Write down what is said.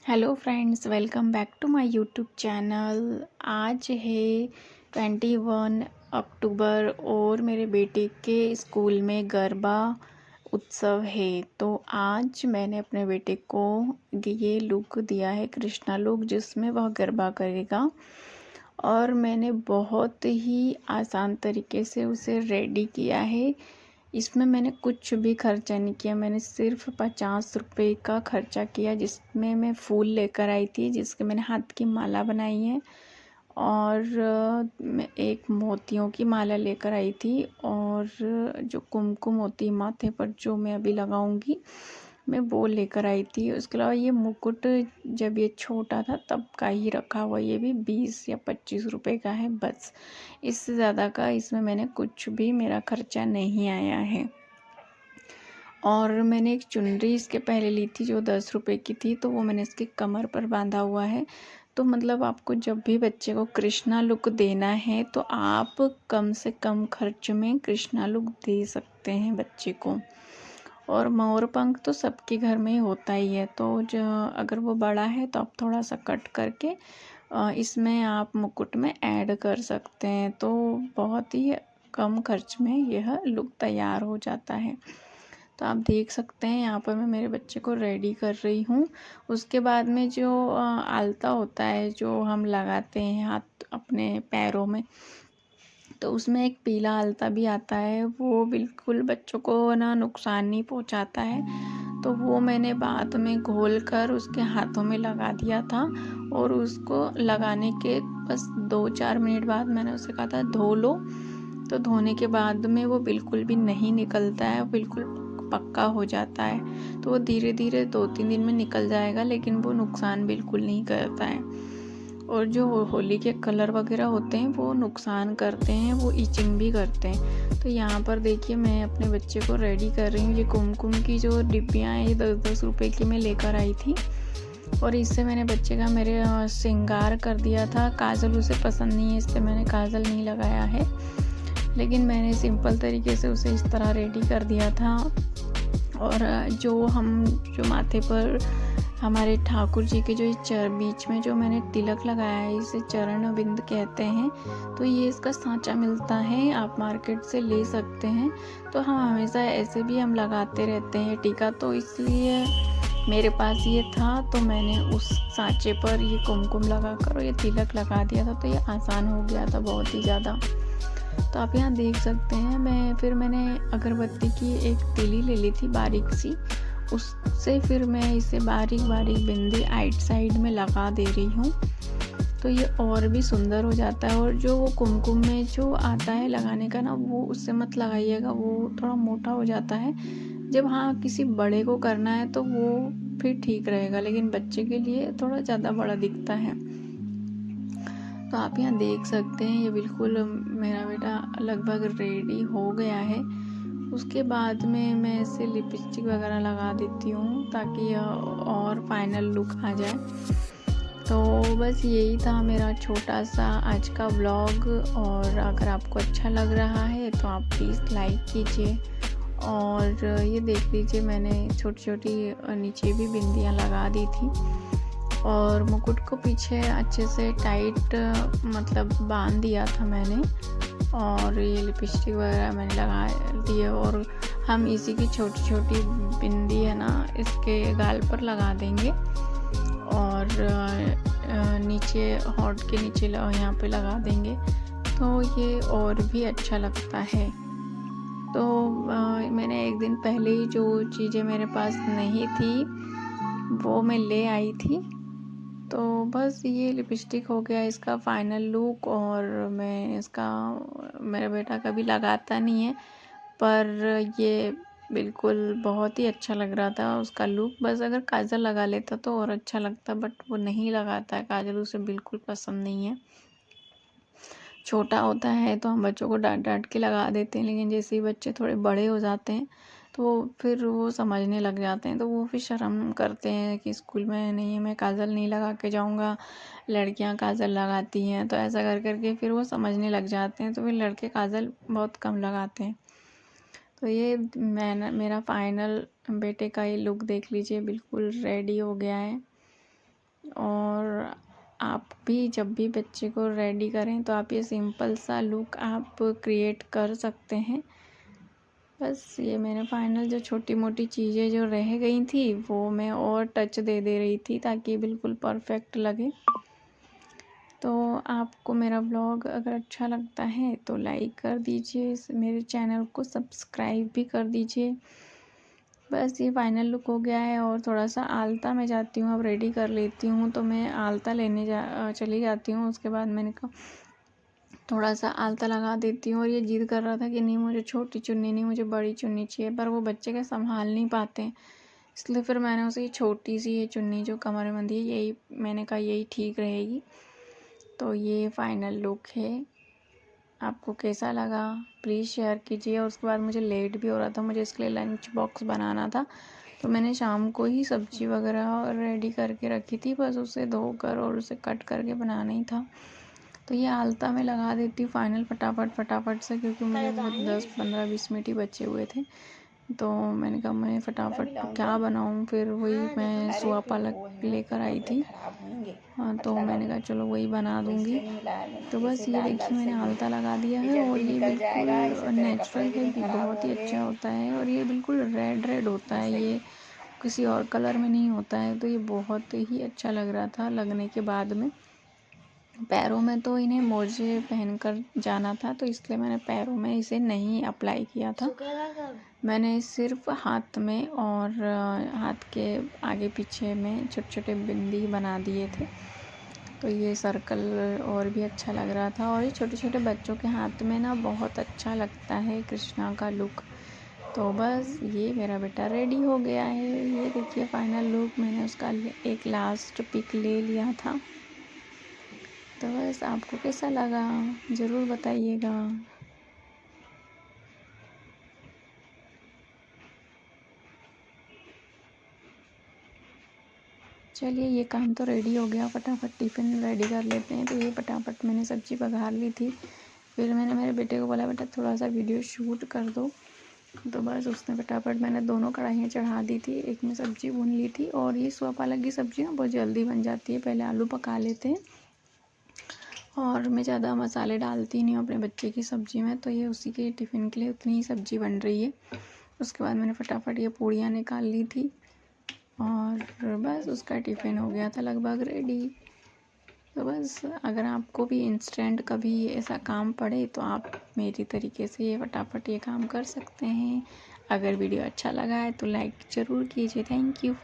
Hello friends, welcome back to my YouTube channel. आज है 21 अक्टूबर और मेरे बेटे के स्कूल में गरबा उत्सव है। तो आज मैंने अपने बेटे को ये लुक दिया है, कृष्णा लुक, जिसमें वह गरबा करेगा। और मैंने बहुत ही आसान तरीके से उसे रेडी किया है। इसमें मैंने कुछ भी खर्चा नहीं किया, मैंने सिर्फ 50 रुपये का खर्चा किया, जिसमें मैं फूल लेकर आई थी, जिसके मैंने हाथ की माला बनाई है। और मैं एक मोतियों की माला लेकर आई थी, और जो कुमकुम होती है माथे पर जो मैं अभी लगाऊंगी, मैं वो लेकर आई थी। उसके अलावा ये मुकुट जब ये छोटा था तब का ही रखा हुआ, ये भी 20 या 25 रुपए का है बस। इससे ज़्यादा का इसमें मैंने कुछ भी, मेरा खर्चा नहीं आया है। और मैंने एक चुनरी इसके पहले ली थी जो 10 रुपए की थी, तो वो मैंने इसकी कमर पर बांधा हुआ है। तो मतलब आपको जब भी बच्चे को कृष्णा लुक देना है तो आप कम से कम खर्च में कृष्णा लुक दे सकते हैं बच्चे को। और मोर पंख तो सबके घर में होता ही है, तो जो अगर वो बड़ा है तो आप थोड़ा सा कट करके इसमें आप मुकुट में ऐड कर सकते हैं। तो बहुत ही कम खर्च में यह लुक तैयार हो जाता है। तो आप देख सकते हैं यहाँ पर मैं मेरे बच्चे को रेडी कर रही हूँ। उसके बाद में जो आलता होता है जो हम लगाते हैं हाथ अपने पैरों में, तो उसमें एक पीला आलता भी आता है, वो बिल्कुल बच्चों को ना नुकसान नहीं पहुँचाता है। तो वो मैंने बाद में घोल कर उसके हाथों में लगा दिया था, और उसको लगाने के बस 2-4 मिनट बाद मैंने उसे कहा था धो लो। तो धोने के बाद में वो बिल्कुल भी नहीं निकलता है, बिल्कुल पक्का हो जाता है। तो वो धीरे धीरे 2-3 दिन में निकल जाएगा, लेकिन वो नुकसान बिल्कुल नहीं करता है। और जो होली के कलर वगैरह होते हैं वो नुकसान करते हैं, वो इचिंग भी करते हैं। तो यहाँ पर देखिए मैं अपने बच्चे को रेडी कर रही हूँ। ये कुमकुम की जो डिब्बियाँ हैं ये 10-10 रुपए की मैं लेकर आई थी, और इससे मैंने बच्चे का मेरे श्रृंगार कर दिया था। काजल उसे पसंद नहीं है, इसलिए मैंने काजल नहीं लगाया है, लेकिन मैंने सिंपल तरीके से उसे इस तरह रेडी कर दिया था। और जो माथे पर हमारे ठाकुर जी के जो बीच में जो मैंने तिलक लगाया है, इसे चरण बिंद कहते हैं। तो ये इसका सांचा मिलता है, आप मार्केट से ले सकते हैं। तो हम हमेशा ऐसे भी हम लगाते रहते हैं टीका, तो इसलिए मेरे पास ये था, तो मैंने उस सांचे पर ये कुमकुम लगा कर ये तिलक लगा दिया था। तो ये आसान हो गया था बहुत ही ज़्यादा। तो आप यहाँ देख सकते हैं। मैंने अगरबत्ती की एक तीली ले ली थी बारीक सी, उससे फिर मैं इसे बारीक बारीक बिंदी आइट साइड में लगा दे रही हूँ। तो ये और भी सुंदर हो जाता है। और जो वो कुमकुम में जो आता है लगाने का ना, वो उससे मत लगाइएगा, वो थोड़ा मोटा हो जाता है। जब हाँ किसी बड़े को करना है तो वो फिर ठीक रहेगा, लेकिन बच्चे के लिए थोड़ा ज़्यादा बड़ा दिखता है। तो आप यहाँ देख सकते हैं ये बिल्कुल मेरा बेटा लगभग रेडी हो गया है। उसके बाद में मैं इसे लिपस्टिक वगैरह लगा देती हूँ ताकि यह और फाइनल लुक आ जाए। तो बस यही था मेरा छोटा सा आज का व्लॉग। और अगर आपको अच्छा लग रहा है तो आप प्लीज़ लाइक कीजिए। और ये देख लीजिए मैंने छोटी छोटी नीचे भी बिंदियाँ लगा दी थी, और मुकुट को पीछे अच्छे से टाइट मतलब बांध दिया था मैंने। और ये लिपस्टिक वगैरह मैंने लगा दी है, और हम इसी की छोटी छोटी बिंदी है ना इसके गाल पर लगा देंगे, और नीचे होंठ के नीचे यहाँ पे लगा देंगे, तो ये और भी अच्छा लगता है। तो मैंने एक दिन पहले ही जो चीज़ें मेरे पास नहीं थी वो मैं ले आई थी। तो बस ये लिपस्टिक हो गया इसका फाइनल लुक। और मैं इसका, मेरा बेटा कभी लगाता नहीं है, पर ये बिल्कुल बहुत ही अच्छा लग रहा था उसका लुक। बस अगर काजल लगा लेता तो और अच्छा लगता, बट वो नहीं लगाता है काजल, उसे बिल्कुल पसंद नहीं है। छोटा होता है तो हम बच्चों को डांट डांट के लगा देते हैं, लेकिन जैसे ही बच्चे थोड़े बड़े हो जाते हैं तो फिर वो समझने लग जाते हैं, तो वो फिर शर्म करते हैं कि स्कूल में नहीं, मैं काजल नहीं लगा के जाऊंगा, लड़कियां काजल लगाती हैं। तो ऐसा कर करके फिर वो समझने लग जाते हैं, तो फिर लड़के काजल बहुत कम लगाते हैं। तो ये मेरा फाइनल बेटे का ये लुक देख लीजिए, बिल्कुल रेडी हो गया है। और आप भी जब भी बच्चे को रेडी करें तो आप ये सिंपल सा लुक आप क्रिएट कर सकते हैं। बस ये मैंने फाइनल जो छोटी मोटी चीज़ें जो रह गई थी वो मैं और टच दे रही थी ताकि बिल्कुल परफेक्ट लगे। तो आपको मेरा ब्लॉग अगर अच्छा लगता है तो लाइक कर दीजिए, मेरे चैनल को सब्सक्राइब भी कर दीजिए। बस ये फाइनल लुक हो गया है और थोड़ा सा आलता मैं जाती हूँ, अब रेडी कर लेती हूँ तो मैं आलता लेने चली जाती हूँ। उसके बाद मैंने कहा थोड़ा सा आलता लगा देती हूँ। और ये जिद कर रहा था कि नहीं मुझे छोटी चुन्नी नहीं, मुझे बड़ी चुन्नी चाहिए, पर वो बच्चे के संभाल नहीं पाते हैं, इसलिए फिर मैंने उसे ये छोटी सी ये चुन्नी जो कमर में बंधी है यही मैंने कहा यही ठीक रहेगी। तो ये फाइनल लुक है। आपको कैसा लगा प्लीज़ शेयर कीजिए। और उसके बाद मुझे लेट भी हो रहा था, मुझे इसके लिए लंच बॉक्स बनाना था, तो मैंने शाम को ही सब्ज़ी वगैरह रेडी करके रखी थी, बस उसे धोकर और उसे कट करके बनाना ही था। तो ये आलता मैं लगा देती हूँ फाइनल फटाफट से, क्योंकि मुझे बहुत 10-15-20 मिनट ही बचे हुए थे। तो मैंने कहा मैं फटाफट क्या बनाऊँ, फिर वही मैं सुआ पालक लेकर आई थी। हाँ, तो मैंने कहा चलो वही बना दूँगी। तो बस ये देखिए मैंने आलता लगा दिया है और ये बिल्कुल नेचुरल है, बहुत ही अच्छा होता है। और ये बिल्कुल रेड होता है, ये किसी और कलर में नहीं होता है। तो ये बहुत ही अच्छा लग रहा था लगने के बाद में। पैरों में तो इन्हें मोजे पहनकर जाना था, तो इसलिए मैंने पैरों में इसे नहीं अप्लाई किया था। मैंने सिर्फ हाथ में और हाथ के आगे पीछे में छोटे छोटे बिंदी बना दिए थे, तो ये सर्कल और भी अच्छा लग रहा था। और ये छोटे छोटे बच्चों के हाथ में ना बहुत अच्छा लगता है कृष्णा का लुक। तो बस ये मेरा बेटा रेडी हो गया है। ये देखिए फाइनल लुक, मैंने उसका एक लास्ट पिक ले लिया था। तो बस आपको कैसा लगा ज़रूर बताइएगा। चलिए ये काम तो रेडी हो गया, फटाफट टिफ़िन रेडी कर लेते हैं। तो ये फटाफट मैंने सब्ज़ी बघार ली थी, फिर मैंने मेरे बेटे को बोला बेटा थोड़ा सा वीडियो शूट कर दो। तो बस उसने फटाफट, मैंने दोनों कढ़ाइयाँ चढ़ा दी थी, एक में सब्ज़ी भून ली थी। और ये सुआ पालक की सब्ज़ी ना बहुत जल्दी बन जाती है, पहले आलू पका लेते हैं और मैं ज़्यादा मसाले डालती नहीं हूँ अपने बच्चे की सब्ज़ी में, तो ये उसी के टिफ़िन के लिए उतनी ही सब्ज़ी बन रही है। उसके बाद मैंने फटाफट ये पूड़ियाँ निकाल ली थी और बस उसका टिफ़िन हो गया था लगभग रेडी। तो बस अगर आपको भी इंस्टेंट कभी ऐसा काम पड़े तो आप मेरी तरीके से ये फटाफट ये काम कर सकते हैं। अगर वीडियो अच्छा लगा है तो लाइक ज़रूर कीजिए। Thank you for